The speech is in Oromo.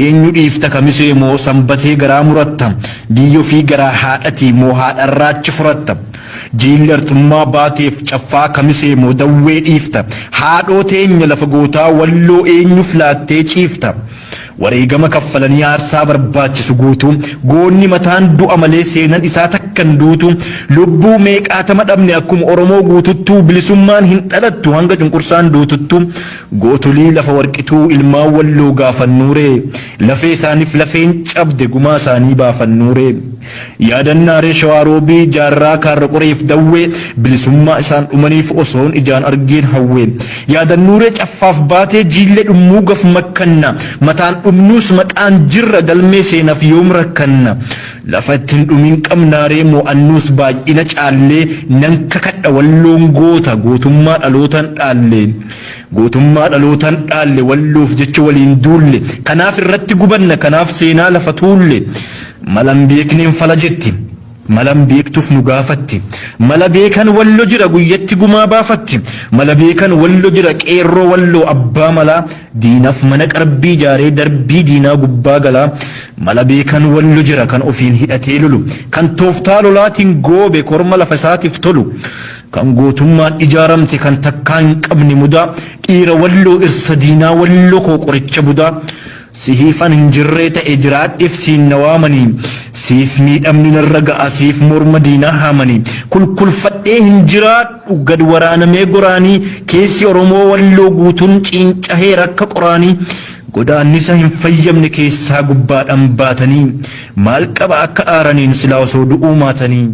eenyu dhiifta kamisee moo sanbatee garaa muratta biyyoo fi garaa haadhatii moo haadharraachi furatta jiilli arxummaa baateef caffaa kamisee moo dawwee dhiifta haadhoo teenya lafa gootaa walloo eenyu filaattee ciifta wareegama kaffalanii aarsaa barbaachisu guutuu goonni mataan du'a malee seenan isaa takkan duutu lubbuu meeqaatama dhabne akkuma oromoo guututtuu bilisummaan hin dhalattu hanga cunqursaan duututtu gootolii lafa warqituu ilmaan walloo gaafannuuree lafee isaaniif lafeen cabde gumaa isaanii baafannuuree yaadannaaree shawaarobii jaarraa kaarra qoreef dawwee bilisummaa isaan dhumaniif osoon ijaan argeen hawwee yaadannuuree caffaaf baatee jiillee dhummuu gaf makkanna mataan dhumnuus maqaan jirra galmee seenaaf yoom rakkanna lafa ittiin dhumiin qabnaaree mo'annuus baay'ina caallee nan kakadha walloon goota gootummaa dhalootan dhaallee gootummaa dhalootan dhaalle walloof jecha waliin duulle kanaaf irratti gubanna kanaaf seenaa lafa tuulle malan beekneen fala jetti malan beektuuf nu gaafatti mala beekan wallo jira guyyatti gumaa baafatti mala beekan wallo jira qeerroo walloo abbaa malaa diinaaf mana qarbii jaaree darbii diinaa gubbaa galaa mala beekan wallo jira kan ofiin hidhatee lolu kan tooftaa lolaatiin goobe korma lafa isaatiif tolu kan gootummaan ijaaramte kan takkaa hin qabne mudaa dhiira walloo irsa diinaa walloo koo qoricha budaa sihiifan hin jirree ta'e jiraadheef siin nawaamanii siif miidhamni narra ga'a siif morma diinaa haamanii kulkulfadhee hin jiraadhu gad waraanamee goraanii keessi oromoo walloo guutuun ciincahee rakka qoraanii godaannisa hin fayyamne keessaa gubbaadhaan baatanii maal qaba akka aaraniin silaa osoo du'uu maatanii